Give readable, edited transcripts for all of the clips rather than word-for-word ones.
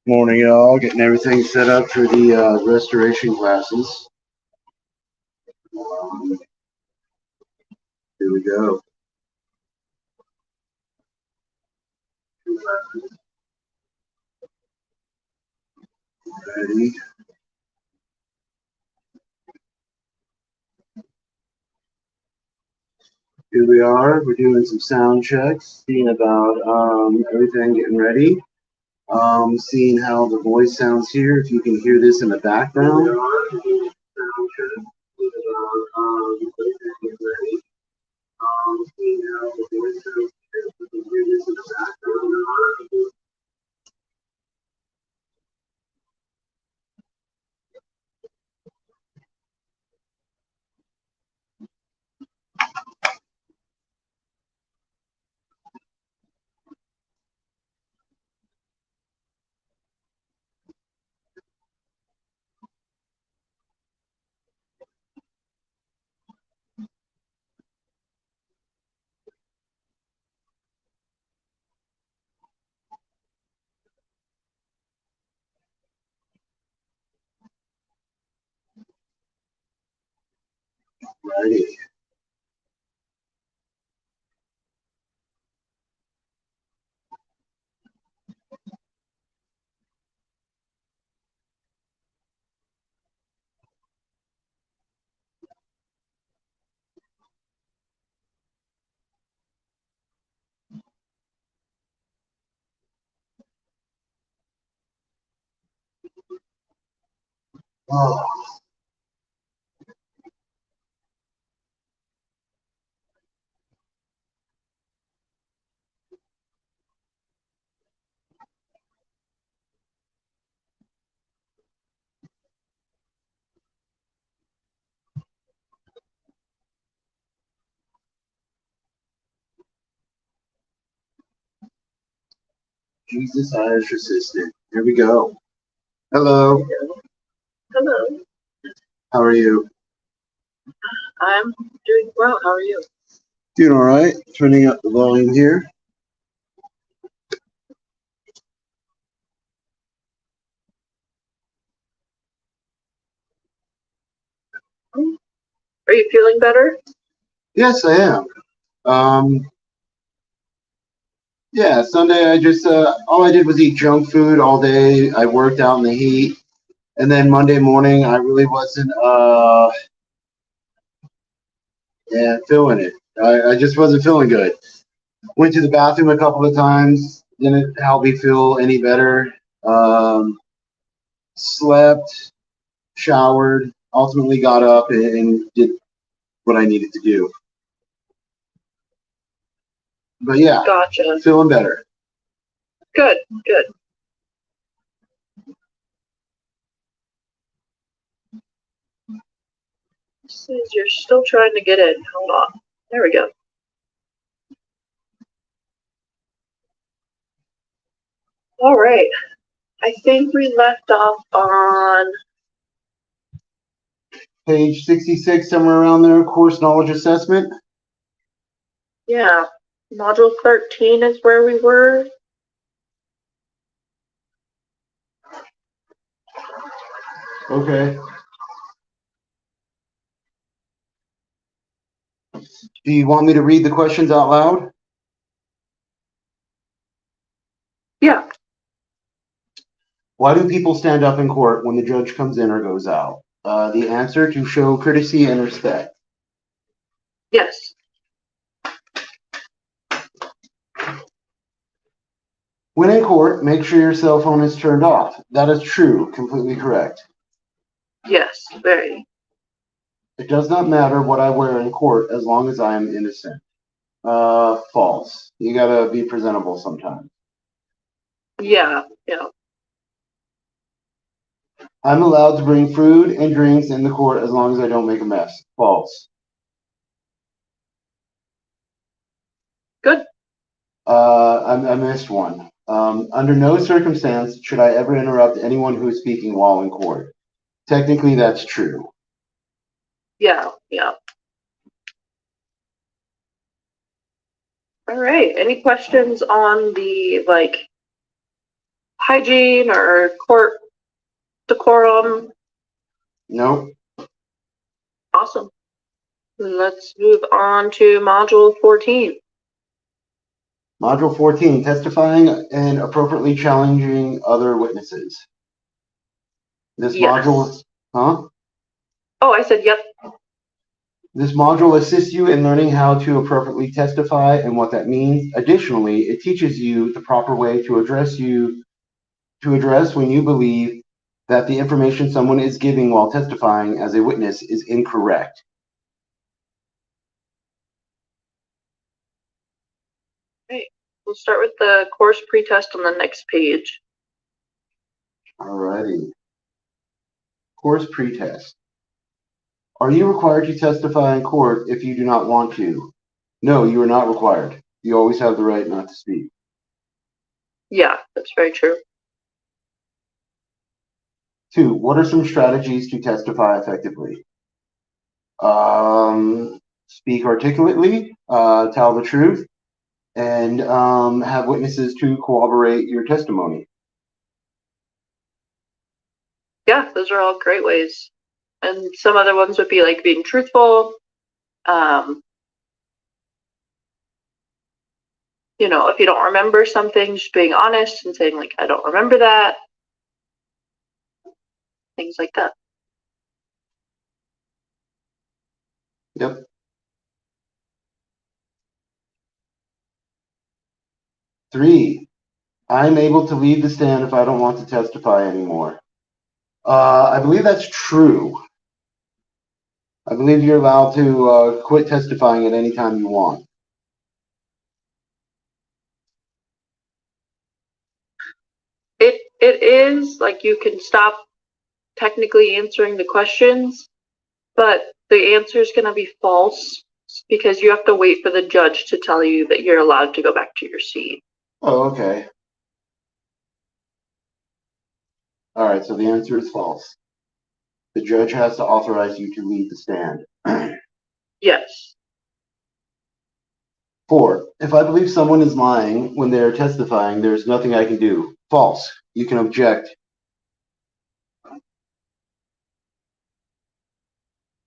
Morning, y'all. Getting everything set up for the restoration classes. Here we go. Ready? Here we are. We're doing some sound checks, seeing about everything, getting ready. Seeing how the voice sounds here. If you can hear this in the background. Seeing how the voice sounds here. If you can hear this in the background. Ready. Oh, Jesus, Irish assistant. Here we go. Hello. Hello, How are you? I'm doing well. How are you? Doing all right. Turning up the volume here. Are you feeling better? Yes, I am. Um, yeah, Sunday I just all I did was eat junk food all day. I worked out in the heat, and then Monday morning I really wasn't feeling it. I just wasn't feeling good. Went to the bathroom a couple of times. Didn't help me feel any better. Slept, showered, ultimately got up and did what I needed to do. But yeah, Gotcha. feeling better. Good, good. Says you're still trying to get in. Hold on. There we go. All right. I think we left off on, Page 66, somewhere around there, course knowledge assessment. yeah, module 13 is where we were. Okay. Do you want me to read the questions out loud? Yeah. Why do people stand up in court when the judge comes in or goes out? The answer, to show courtesy and respect. Yes. When in court, make sure your cell phone is turned off. That is true, completely correct. Yes. Very. It does not matter what I wear in court as long as I am innocent. False. You gotta be presentable sometimes. Yeah. Yeah. I'm allowed to bring food and drinks in the court as long as I don't make a mess. False. Good. I missed one. Under no circumstance should I ever interrupt anyone who is speaking while in court. Technically, that's true. Yeah. Yeah. All right. Any questions on the hygiene or court decorum? Nope. Awesome. Let's move on to Module 14. Module 14, testifying and appropriately challenging other witnesses. This Yes. module, huh? Oh, I said yep. This module assists you in learning how to appropriately testify and what that means. Additionally, it teaches you the proper way to address when you believe that the information someone is giving while testifying as a witness is incorrect. Great. We'll start with the course pretest on the next page. Alrighty. Course pretest. Are you required to testify in court if you do not want to? No, you are not required. You always have the right not to speak. Yeah, that's very true. 2, what are some strategies to testify effectively? Speak articulately, tell the truth, and have witnesses to corroborate your testimony. Yeah, those are all great ways. And some other ones would be like being truthful. You know, if you don't remember something, just being honest and saying like, I don't remember that. Things like that. Yep. 3, I'm able to leave the stand if I don't want to testify anymore. I believe that's true. I believe you're allowed to quit testifying at any time you want. It is like you can stop technically answering the questions, but the answer is going to be false because you have to wait for the judge to tell you that you're allowed to go back to your seat. Oh, okay. All right, so the answer is false. The judge has to authorize you to leave the stand. Yes. 4, if I believe someone is lying when they are testifying, there's nothing I can do. False. You can object.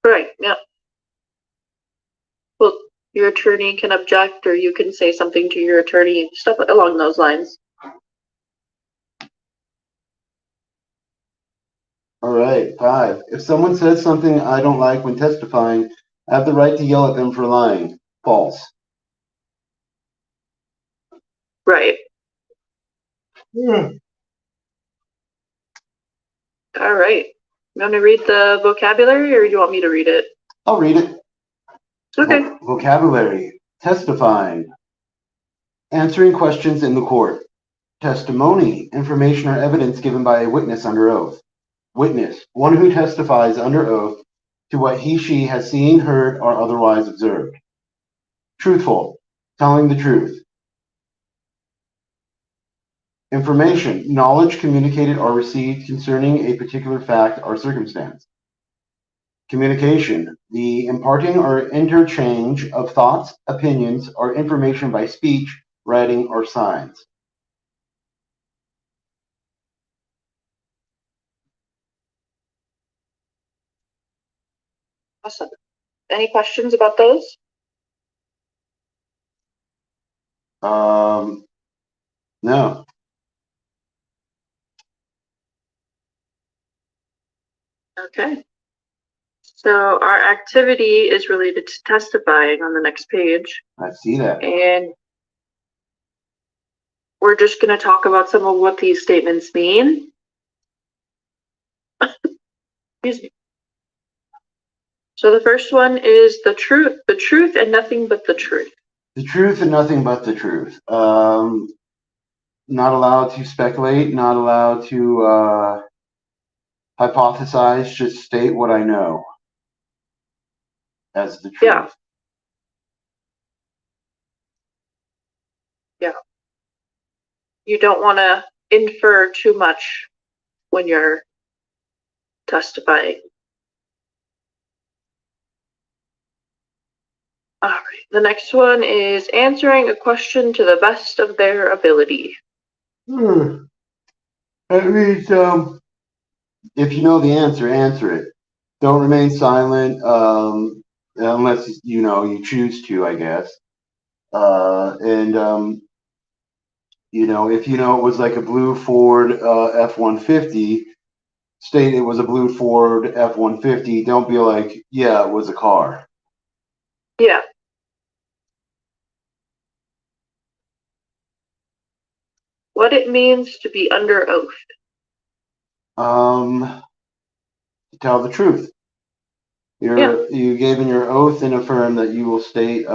Right. Yeah. Well, your attorney can object, or you can say something to your attorney, stuff along those lines. All right. 5, if someone says something I don't like when testifying, I have the right to yell at them for lying. False. Right. Yeah. All right. You want to read the vocabulary, or do you want me to read it? I'll read it. Okay. Vocabulary. Testifying. Answering questions in the court. Testimony. Information or evidence given by a witness under oath. Witness. One who testifies under oath to what he/she has seen, heard, or otherwise observed. Truthful. Telling the truth. Information. Knowledge communicated or received concerning a particular fact or circumstance. Communication. The imparting or interchange of thoughts, opinions, or information by speech, writing, or signs. Awesome. Any questions about those? No. Okay. So our activity is related to testifying on the next page. I see that. And we're just going to talk about some of what these statements mean. Excuse me. So the first one is the truth and nothing but the truth. The truth and nothing but the truth. Not allowed to speculate, not allowed to hypothesize, just state what I know as the truth. Yeah. Yeah. You don't want to infer too much when you're testifying. All right. The next one is answering a question to the best of their ability. That means, if you know the answer, answer it. Don't remain silent, unless, you choose to, I guess. And, if you know it was like a blue Ford F-150, state it was a blue Ford F-150. Don't be like, yeah, it was a car. Yeah. What it means to be under oath. Tell the truth. You gave in your oath and affirm that you will state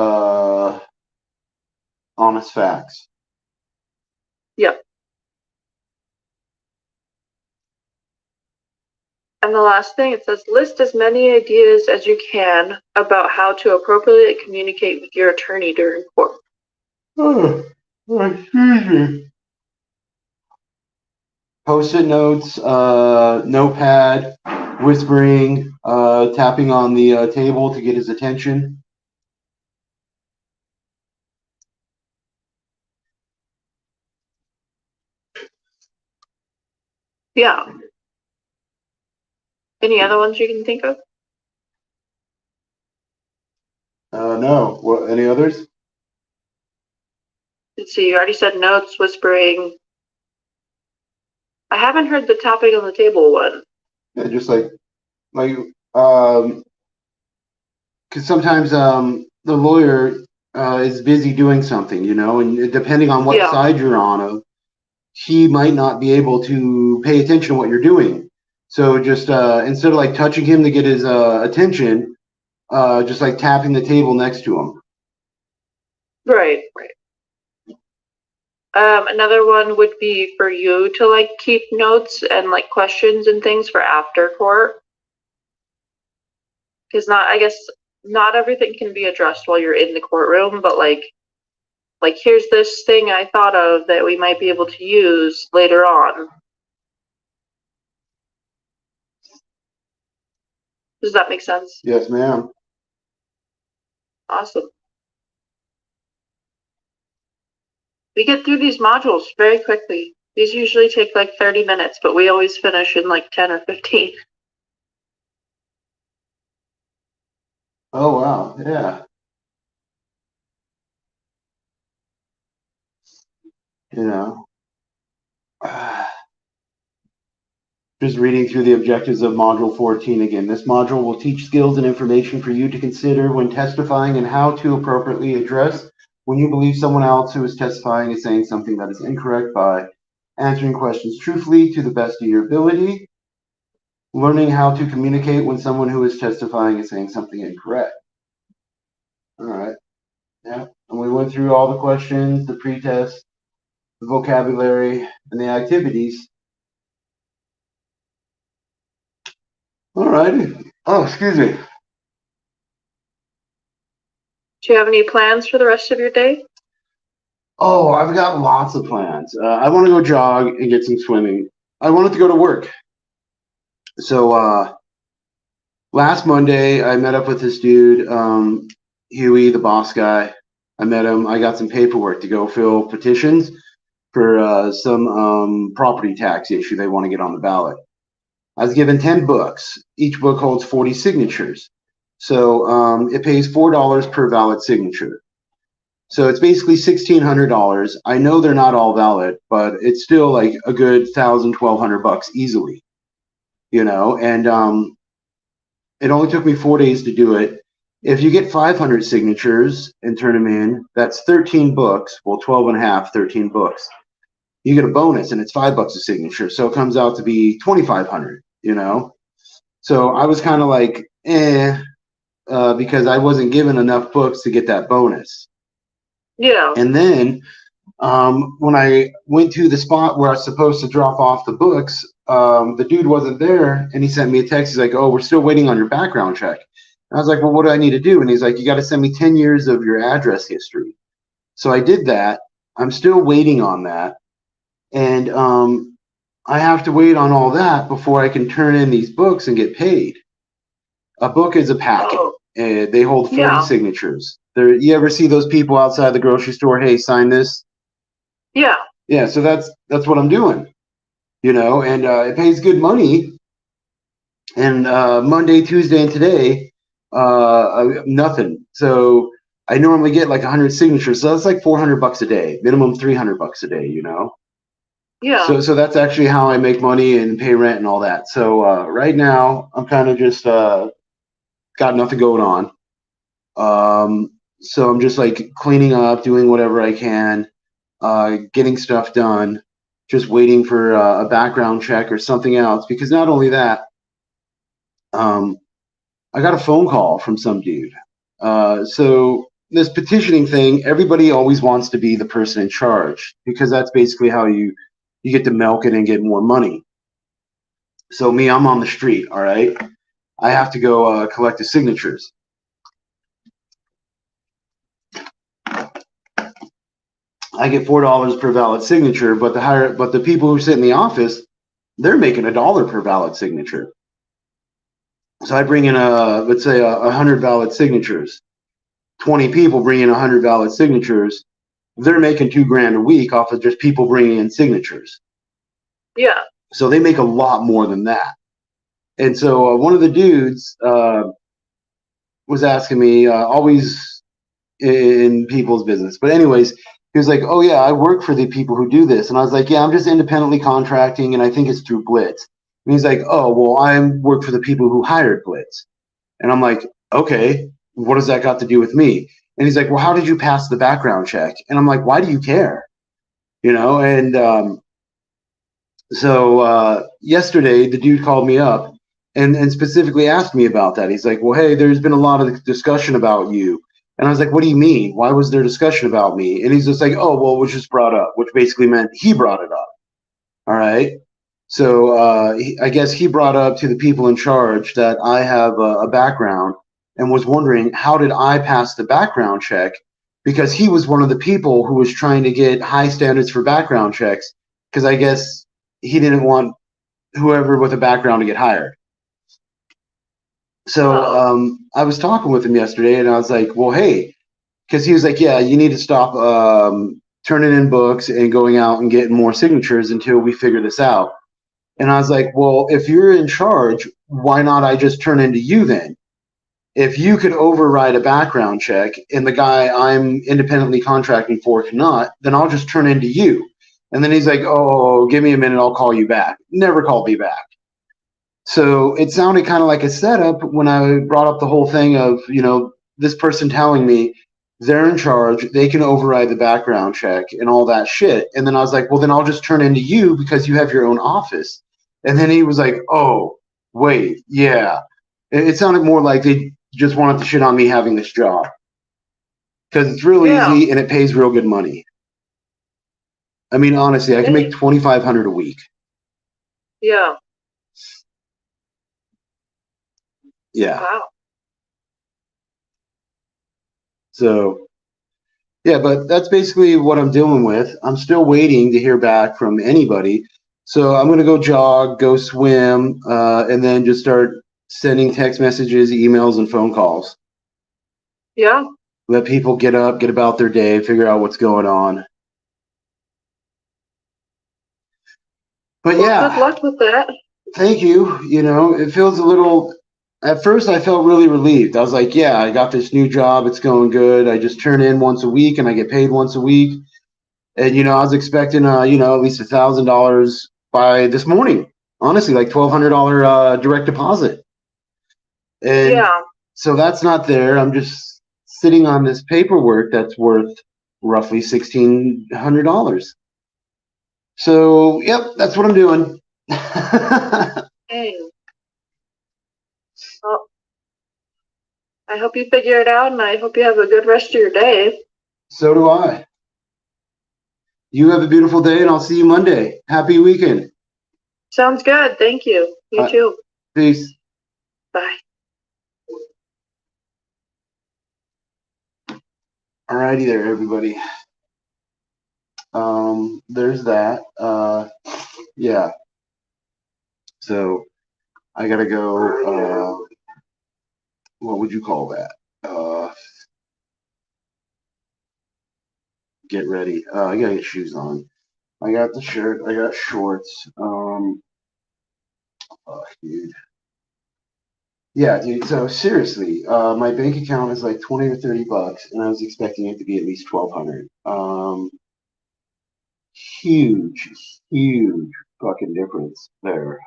honest facts. Yep. And the last thing, it says, list as many ideas as you can about how to appropriately communicate with your attorney during court. Oh, excuse me. Post-it notes, notepad, whispering, tapping on the table to get his attention. Yeah. Any other ones you can think of? No. What? Any others? Let's see, you already said notes, whispering. I haven't heard the tapping on the table one. Yeah, just like, because sometimes the lawyer is busy doing something, and depending on what side you're on, he might not be able to pay attention to what you're doing. So just instead of like touching him to get his attention, just like tapping the table next to him. Right. Another one would be for you to like keep notes and like questions and things for after court. Because I guess not everything can be addressed while you're in the courtroom, but like here's this thing I thought of that we might be able to use later on. Does that make sense? Yes, ma'am. Awesome. We get through these modules very quickly. These usually take like 30 minutes, but we always finish in like 10 or 15. Oh, wow. Yeah. Just reading through the objectives of Module 14 again. This module will teach skills and information for you to consider when testifying and how to appropriately address when you believe someone else who is testifying is saying something that is incorrect by answering questions truthfully to the best of your ability, learning how to communicate when someone who is testifying is saying something incorrect. All right. Yeah. And we went through all the questions, the pretest, the vocabulary, and the activities. All righty. Oh, excuse me. Do you have any plans for the rest of your day? Oh, I've got lots of plans. I want to go jog and get some swimming. I wanted to go to work. So last Monday, I met up with this dude, Huey, the boss guy. I met him. I got some paperwork to go fill petitions for some property tax issue they want to get on the ballot. I was given 10 books. Each book holds 40 signatures. So it pays $4 per valid signature. So it's basically $1,600. I know they're not all valid, but it's still like a good $1,000-1,200 easily, and it only took me 4 days to do it. If you get 500 signatures and turn them in, that's 13 books. Well, 12 and a half, 13 books. You get a bonus and it's $5 a signature. So it comes out to be 2,500, So I was kind of like, because I wasn't given enough books to get that bonus. Yeah. And then when I went to the spot where I was supposed to drop off the books, the dude wasn't there, and he sent me a text. He's like, "Oh, we're still waiting on your background check." And I was like, "Well, what do I need to do?" And he's like, "You got to send me 10 years of your address history." So I did that. I'm still waiting on that, and I have to wait on all that before I can turn in these books and get paid. A book is a packet. Oh. They hold 40 signatures. You ever see those people outside the grocery store? Hey, sign this. Yeah. Yeah. So that's what I'm doing. and it pays good money. And Monday, Tuesday, and today, nothing. So I normally get like 100 signatures, so that's like $400 a day, minimum $300 a day. Yeah. So that's actually how I make money and pay rent and all that. So right now I'm kind of just got nothing going on. So I'm just like cleaning up, doing whatever I can, getting stuff done, just waiting for a background check or something else. Because not only that, I got a phone call from some dude. So this petitioning thing, everybody always wants to be the person in charge because that's basically how you get to milk it and get more money. So me, I'm on the street, all right? I have to go collect the signatures. I get $4 per valid signature, but the people who sit in the office, they're making $1 per valid signature. So I bring in let's say 100 valid signatures. 20 people bring in 100 valid signatures. They're making $2,000 a week off of just people bringing in signatures. Yeah. So they make a lot more than that. And so one of the dudes was asking me, always in people's business. But anyways, he was like, "Oh yeah, I work for the people who do this," and I was like, "Yeah, I'm just independently contracting, and I think it's through Blitz." And he's like, "Oh well, I work for the people who hired Blitz," and I'm like, "Okay, what does that got to do with me?" And he's like, "Well, how did you pass the background check?" And I'm like, "Why do you care?" And so yesterday the dude called me up and specifically asked me about that. He's like, "Well, hey, there's been a lot of discussion about you." And I was like, "What do you mean? Why was there discussion about me?" And he's just like, "Oh, well, it was just brought up," which basically meant he brought it up. All right. So I guess he brought up to the people in charge that I have a background and was wondering how did I pass the background check because he was one of the people who was trying to get high standards for background checks because I guess he didn't want whoever with a background to get hired. So I was talking with him yesterday and I was like, well, hey, because he was like, yeah, you need to stop turning in books and going out and getting more signatures until we figure this out. And I was like, well, if you're in charge, why not I just turn into you then? If you could override a background check and the guy I'm independently contracting for cannot, then I'll just turn into you. And then he's like, oh, give me a minute, I'll call you back. Never called me back. So it sounded kind of like a setup when I brought up the whole thing of, this person telling me they're in charge, they can override the background check and all that shit. And then I was like, well, then I'll just turn into you because you have your own office. And then he was like, oh, wait, yeah. It sounded more like they just wanted to shit on me having this job because it's real easy and it pays real good money. I mean, honestly, I can make $2,500 a week. Yeah. Yeah. Wow. So, yeah, but that's basically what I'm dealing with. I'm still waiting to hear back from anybody. So I'm going to go jog, go swim, and then just start sending text messages, emails, and phone calls. Yeah. Let people get up, get about their day, figure out what's going on. But yeah. Good luck with that. Thank you. It feels a little. At first, I felt really relieved. I was like, yeah, I got this new job. It's going good. I just turn in once a week and I get paid once a week. And, I was expecting, at least $1,000 by this morning. Honestly, like $1,200 direct deposit. And yeah. So that's not there. I'm just sitting on this paperwork that's worth roughly $1,600. So, yep, that's what I'm doing. Hey. Well, I hope you figure it out, and I hope you have a good rest of your day. So do I. You have a beautiful day, and I'll see you Monday. Happy weekend. Sounds good. Thank you. You too. Peace. Bye. Alrighty there, everybody. There's that. Yeah. So I gotta go. What would you call that? Get ready. I gotta get shoes on. I got the shirt. I got shorts. Dude. Yeah, dude. So seriously, my bank account is like 20 or 30 bucks, and I was expecting it to be at least 1,200. Huge, huge fucking difference there.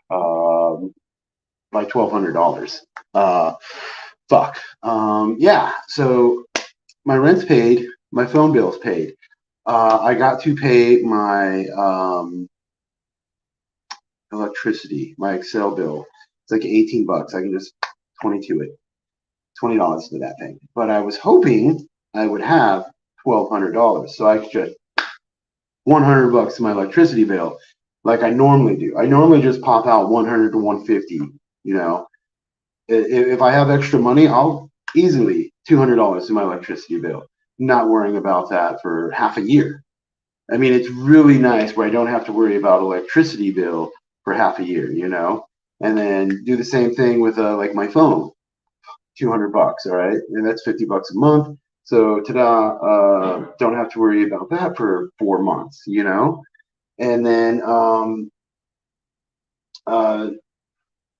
By $1,200. Fuck. Yeah. So my rent's paid, my phone bill's paid. I got to pay my electricity, my Excel bill. It's like 18 bucks. I can just 22 it. $20 for that thing. But I was hoping I would have $1,200, so I could just 100 bucks to my electricity bill, like I normally do. I normally just pop out 100 to 150. You know, if I have extra money, I'll easily $200 to my electricity bill. Not worrying about that for half a year. I mean, it's really nice where I don't have to worry about electricity bill for half a year. You know, and then do the same thing with like my phone. 200 bucks, all right? And that's 50 bucks a month. So ta-da, don't have to worry about that for 4 months, you know? And then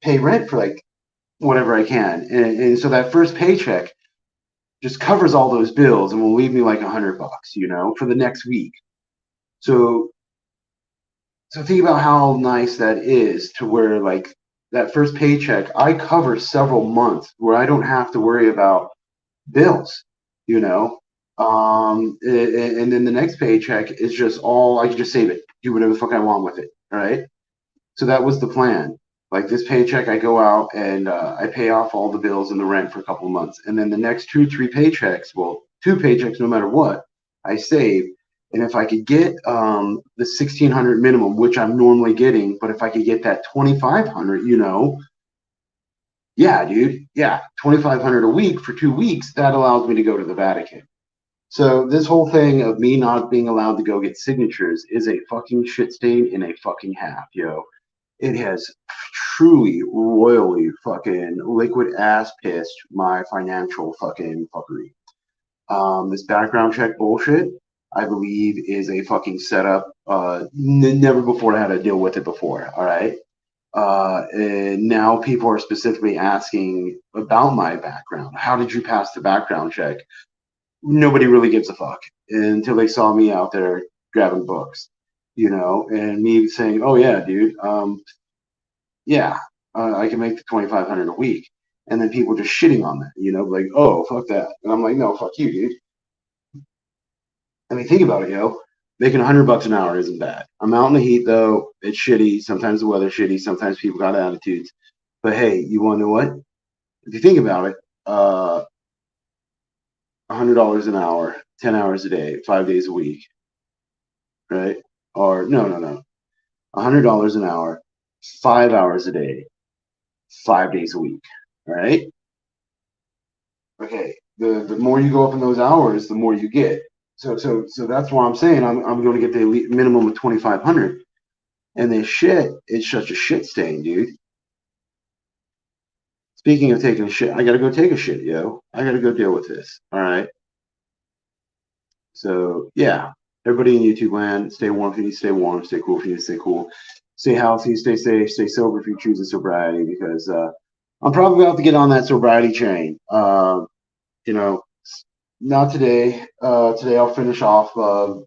pay rent for like whatever I can. And so that first paycheck just covers all those bills and will leave me like 100 bucks, you know, for the next week. So think about how nice that is, to where like that first paycheck, I cover several months where I don't have to worry about bills, you know. And then the next paycheck is just all, I can just save it, do whatever the fuck I want with it, right? So that was the plan. Like this paycheck, I go out and I pay off all the bills and the rent for a couple of months, and then the next 2-3 paychecks, well, 2 paychecks no matter what, I save. And if I could get the 1,600 minimum, which I'm normally getting, but if I could get that 2,500, you know, yeah, dude, yeah, 2,500 a week for 2 weeks, that allows me to go to the Vatican. So this whole thing of me not being allowed to go get signatures is a fucking shit stain in a fucking half, yo. It has truly, royally fucking liquid ass pissed my financial fucking fuckery. This background check bullshit, I believe, is a fucking setup. Never before had to deal with it before. All right. And now people are specifically asking about my background. How did you pass the background check? Nobody really gives a fuck until they saw me out there grabbing books, you know, and me saying, "Oh yeah, dude, yeah, I can make the 2,500 a week," and then people just shitting on that, you know, like, "Oh, fuck that," and I'm like, "No, fuck you, dude." I mean, think about it, yo. Making $100 an hour isn't bad. I'm out in the heat though. It's shitty. Sometimes the weather's shitty. Sometimes people got attitudes. But hey, you want to know what? If you think about it, $100 an hour, 10 hours a day, 5 days a week, right? Or no, $100 an hour, 5 hours a day, 5 days a week, right? Okay, the more you go up in those hours, the more you get. So that's why I'm saying I'm going to get the minimum of 2,500. And this shit, it's such a shit stain, dude. Speaking of taking a shit, I gotta go take a shit, yo. I gotta go deal with this. All right. So yeah, everybody in YouTube land, stay warm if you need to stay warm, stay cool if you need to stay cool, stay healthy, stay safe, stay sober if you choose a sobriety, because I'm probably about to get on that sobriety train. You know, not today. Today I'll finish off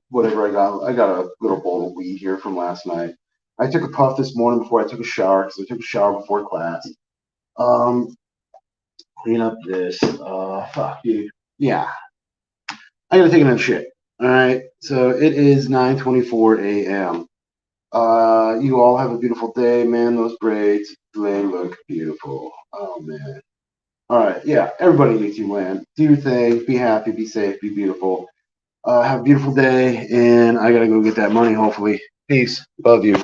whatever I got. I got a little bowl of weed here from last night. I took a puff this morning before I took a shower, because I took a shower before class. Clean up this. Fuck, dude. Yeah, I gotta take another shit. All right. So it is 9:24 a.m. You all have a beautiful day, man. Those braids, they look beautiful. Oh man. All right. Yeah. Everybody in YouTube land, do your thing. Be happy. Be safe. Be beautiful. Have a beautiful day, and I gotta go get that money. Hopefully. Peace. Love you.